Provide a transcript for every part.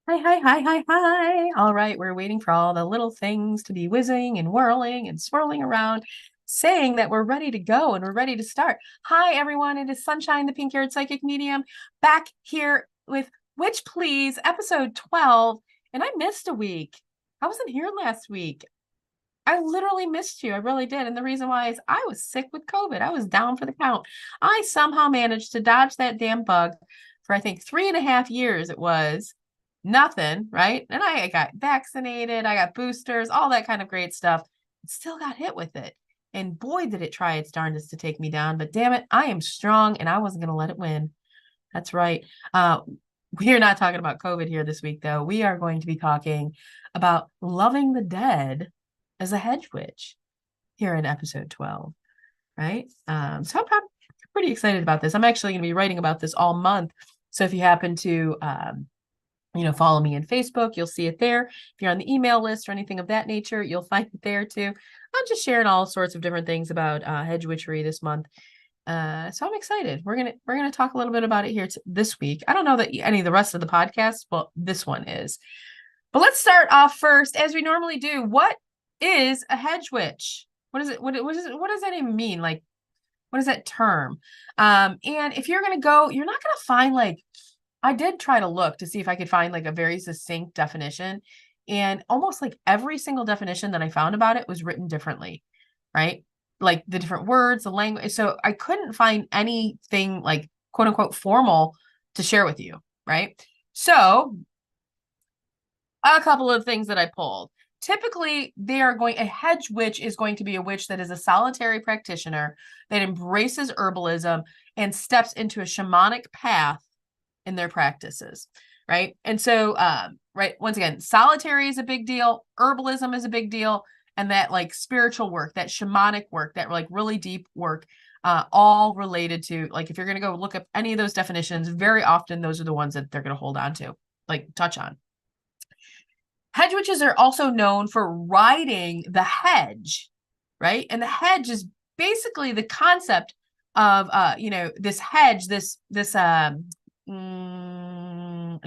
Hi, hi, hi, hi, hi. All right, we're waiting for all the little things to be whizzing and whirling and swirling around, saying that we're ready to go and we're ready to start. Hi, everyone. It is Sunshine, the pink-haired psychic medium, back here with Witch Please, episode 12. And I missed a week. I wasn't here last week. I literally missed you. I really did. And the reason why is I was sick with COVID. I was down for the count. I somehow managed to dodge that damn bug for, I think, 3.5 years it was. Nothing, right? And I got vaccinated, I got boosters, all that kind of great stuff. Still got hit with it. And boy, did it try its darndest to take me down. But damn it, I am strong and I wasn't going to let it win. That's right. We are not talking about COVID here this week, though. We are going to be talking about loving the dead as a hedge witch here in episode 12, right? So I'm pretty excited about this. I'm actually going to be writing about this all month. So if you happen to, follow me on Facebook, you'll see it there. If you're on the email list or anything of that nature, you'll find it there too. I'm just sharing all sorts of different things about hedge witchery this month. So I'm excited. We're gonna talk a little bit about it here this week. I don't know that any of the rest of the podcasts, well, this one is. But let's start off first, as we normally do. What is a hedge witch? What is it? What does that even mean? Like, what is that term? And if you're gonna go, you're not gonna find like I did try to look to see if I could find like a very succinct definition. And almost like every single definition that I found about it was written differently, right? Like the different words, the language. So I couldn't find anything like quote unquote formal to share with you, right? So a couple of things that I pulled. Typically, a hedge witch is going to be a witch that is a solitary practitioner that embraces herbalism and steps into a shamanic path in their practices, right? And so, right, once again, solitary is a big deal, herbalism is a big deal, and that like spiritual work, that shamanic work, that like really deep work, all related to like if you're going to go look up any of those definitions, very often those are the ones that they're going to hold on to, like touch on. Hedge witches are also known for riding the hedge, right? And the hedge is basically the concept of this hedge, this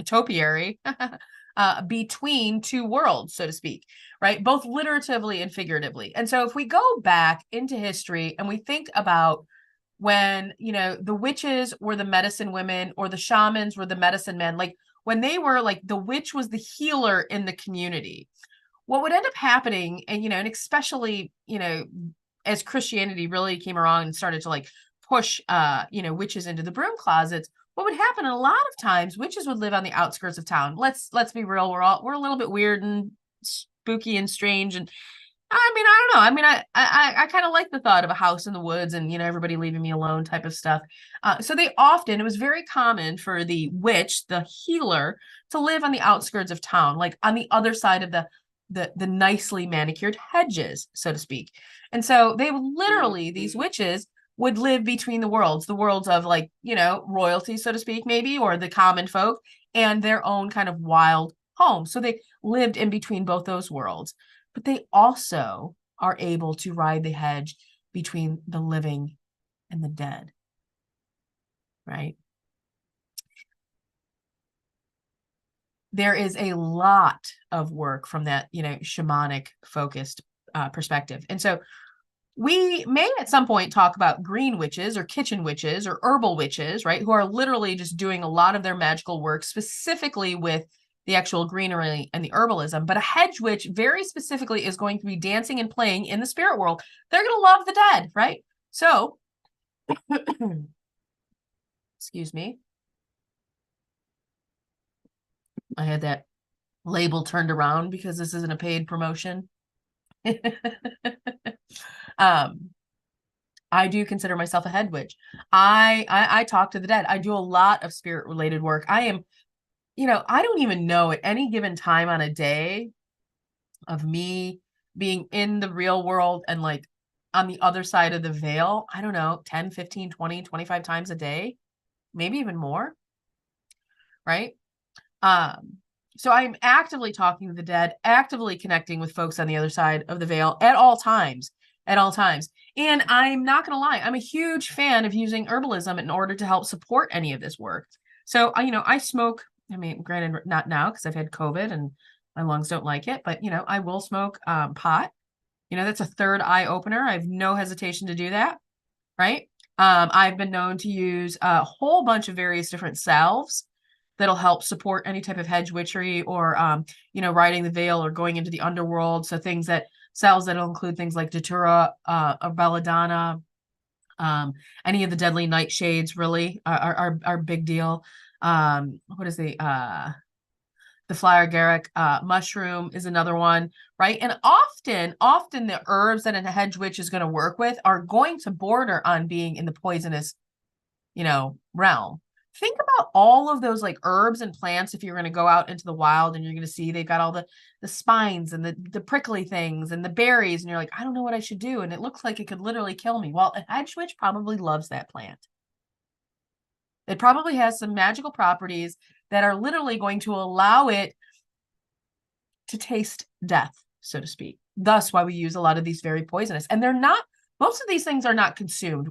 topiary between two worlds, so to speak, right? Both literatively and figuratively. And so if we go back into history and we think about when, the witches were the medicine women or the shamans were the medicine men, like when they were like the witch was the healer in the community, what would end up happening, and especially, as Christianity really came around and started to like push witches into the broom closets, what would happen a lot of times, witches would live on the outskirts of town. Let's be real, we're a little bit weird and spooky and strange. And I mean, I don't know. I mean, I kind of like the thought of a house in the woods and, everybody leaving me alone type of stuff. So it was very common for the witch, the healer, to live on the outskirts of town, like on the other side of the nicely manicured hedges, so to speak. And so they would literally, these witches would live between the worlds of like, royalty, so to speak, maybe, or the common folk and their own kind of wild home. So they lived in between both those worlds, but they also are able to ride the hedge between the living and the dead, right? There is a lot of work from that, shamanic focused perspective. And so we may at some point talk about green witches or kitchen witches or herbal witches, right? Who are literally just doing a lot of their magical work specifically with the actual greenery and the herbalism. But a hedge witch very specifically is going to be dancing and playing in the spirit world. They're going to love the dead, right? So, excuse me. I had that label turned around because this isn't a paid promotion. I do consider myself a head witch. I talk to the dead. I do a lot of spirit related work. I am, I don't even know at any given time on a day of me being in the real world and like on the other side of the veil, I don't know, 10, 15, 20, 25 times a day, maybe even more, right? So I'm actively talking to the dead, actively connecting with folks on the other side of the veil at all times, at all times. And I'm not going to lie, I'm a huge fan of using herbalism in order to help support any of this work. So, I smoke I mean, granted, not now because I've had COVID and my lungs don't like it, but I will smoke pot. That's a third eye opener. I have no hesitation to do that, right? I've been known to use a whole bunch of various different salves that'll help support any type of hedge witchery or, riding the veil or going into the underworld. So salves that'll include things like datura, or belladonna, any of the deadly nightshades really are big deal. What is the flower agaric mushroom is another one, right? And often the herbs that a hedge witch is going to work with are going to border on being in the poisonous, realm. Think about all of those like herbs and plants if you're going to go out into the wild and you're going to see they've got all the spines and the prickly things and the berries, and you're like, I don't know what I should do, and it looks like it could literally kill me. Well, a hedge witch probably loves that plant. It probably has some magical properties that are literally going to allow it to taste death, so to speak. Thus, why we use a lot of these very poisonous. And most of these things are not consumed.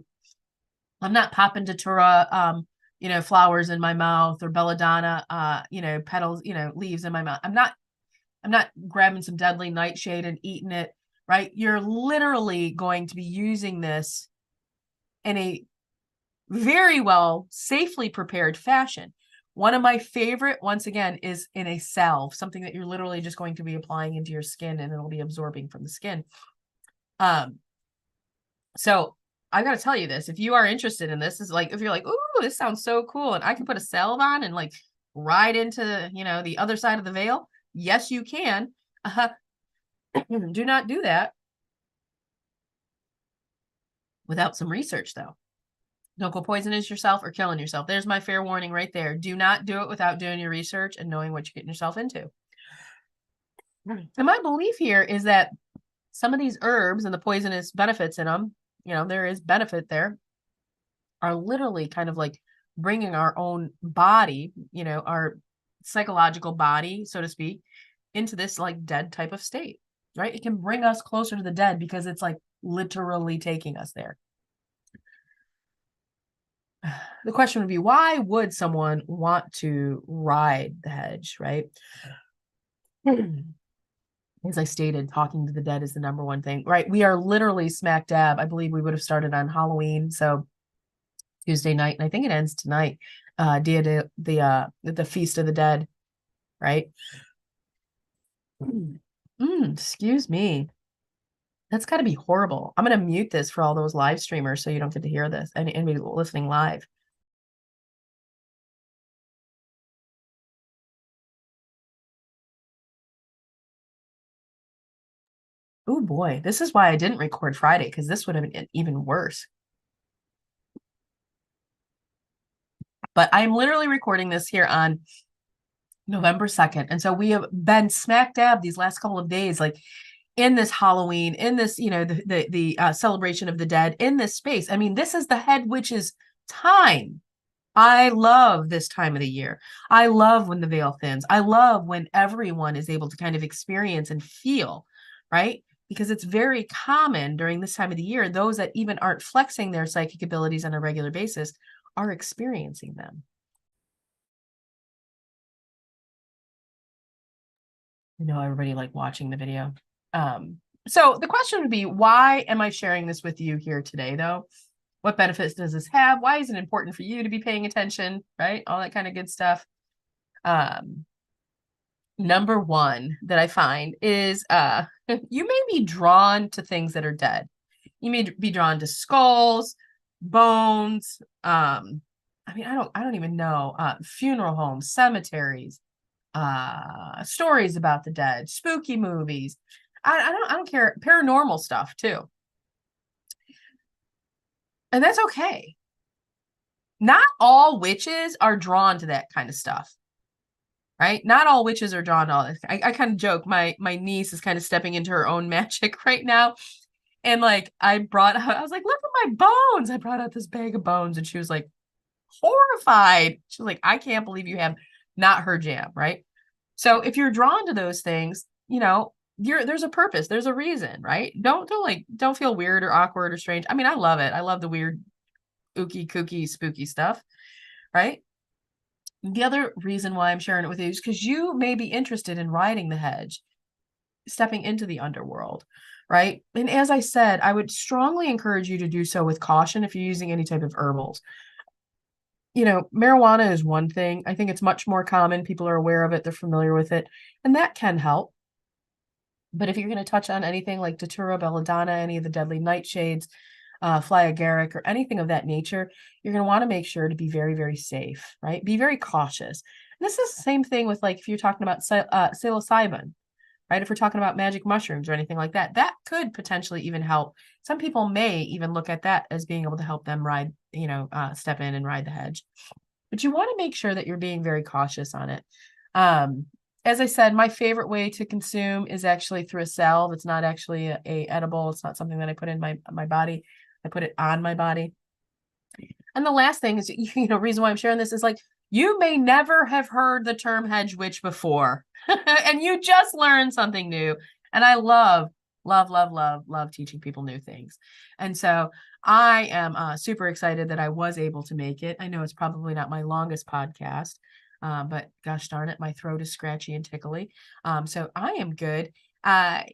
I'm not popping datura, flowers in my mouth, or belladonna, petals, leaves in my mouth. I'm not grabbing some deadly nightshade and eating it, right? You're literally going to be using this in a very well, safely prepared fashion. One of my favorite, once again, is in a salve, something that you're literally just going to be applying into your skin and it'll be absorbing from the skin. So I've got to tell you this, if you are interested in this, is like, if you're like, ooh, this sounds so cool, and I can put a salve on and like ride into, the other side of the veil. Yes, you can. Do not do that without some research, though. Don't go poisoning yourself or killing yourself. There's my fair warning right there. Do not do it without doing your research and knowing what you're getting yourself into. And my belief here is that some of these herbs and the poisonous benefits in them, there is benefit there, are literally kind of like bringing our own body, our psychological body, so to speak, into this like dead type of state, right? It can bring us closer to the dead because it's like literally taking us there. The question would be, why would someone want to ride the hedge, right? As I stated, talking to the dead is the number one thing, right? We are literally smack dab. I believe we would have started on Halloween, so Tuesday night, and I think it ends tonight. The Feast of the Dead, right? Excuse me. That's got to be horrible. I'm going to mute this for all those live streamers so you don't get to hear this. Anybody listening live. Oh boy, this is why I didn't record Friday, because this would have been even worse. But I'm literally recording this here on November 2nd. And so we have been smack dab these last couple of days, like in this Halloween, in this, the celebration of the dead, in this space. I mean, this is the head witch's time. I love this time of the year. I love when the veil thins. I love when everyone is able to kind of experience and feel, right? Because it's very common during this time of the year, those that even aren't flexing their psychic abilities on a regular basis are experiencing them. I know everybody like watching the video. So the question would be, why am I sharing this with you here today, though? What benefits does this have? Why is it important for you to be paying attention, right? All that kind of good stuff. Number one that I find is you may be drawn to things that are dead. You may be drawn to skulls, bones. I don't even know. Funeral homes, cemeteries, stories about the dead, spooky movies. I don't care. Paranormal stuff too. And that's okay. Not all witches are drawn to that kind of stuff. Right? Not all witches are drawn to all this. I kind of joke. My niece is kind of stepping into her own magic right now. And like I was like, look at my bones. I brought out this bag of bones, and she was like horrified. She was like, I can't believe you have not her jam, right? So if you're drawn to those things, there's a purpose, there's a reason, right? Don't feel weird or awkward or strange. I mean, I love it. I love the weird, ooky, kooky, spooky stuff, right? The other reason why I'm sharing it with you is because you may be interested in riding the hedge, stepping into the underworld, right? And as I said, I would strongly encourage you to do so with caution if you're using any type of herbals. Marijuana is one thing. I think it's much more common. People are aware of it, they're familiar with it, and that can help. But if you're going to touch on anything like Datura, belladonna, any of the deadly nightshades, fly agaric, or anything of that nature, you're going to want to make sure to be very, very safe, right? Be very cautious. And this is the same thing with, like, if you're talking about psilocybin, right? If we're talking about magic mushrooms or anything like that, that could potentially even help. Some people may even look at that as being able to help them ride, step in and ride the hedge. But you want to make sure that you're being very cautious on it. As I said, my favorite way to consume is actually through a salve. It's not actually a edible. It's not something that I put in my body. I put it on my body. And the last thing is, reason why I'm sharing this is, like, you may never have heard the term hedge witch before, and you just learned something new. And I love, love, love, love, love teaching people new things. And so I am super excited that I was able to make it. I know it's probably not my longest podcast, but gosh darn it, my throat is scratchy and tickly. So I am good. Let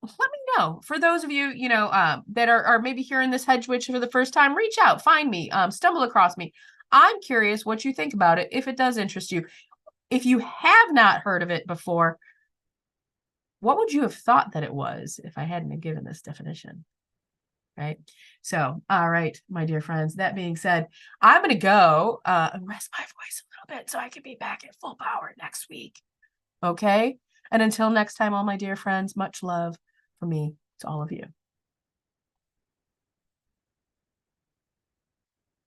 me know. For those of you, that are maybe hearing this hedge witch for the first time, reach out, find me, stumble across me. I'm curious what you think about it, if it does interest you. If you have not heard of it before, what would you have thought that it was if I hadn't given this definition? Right? So, all right, my dear friends, that being said, I'm going to go and rest my voice a little bit so I can be back at full power next week. Okay? And until next time, all my dear friends, much love from me to all of you.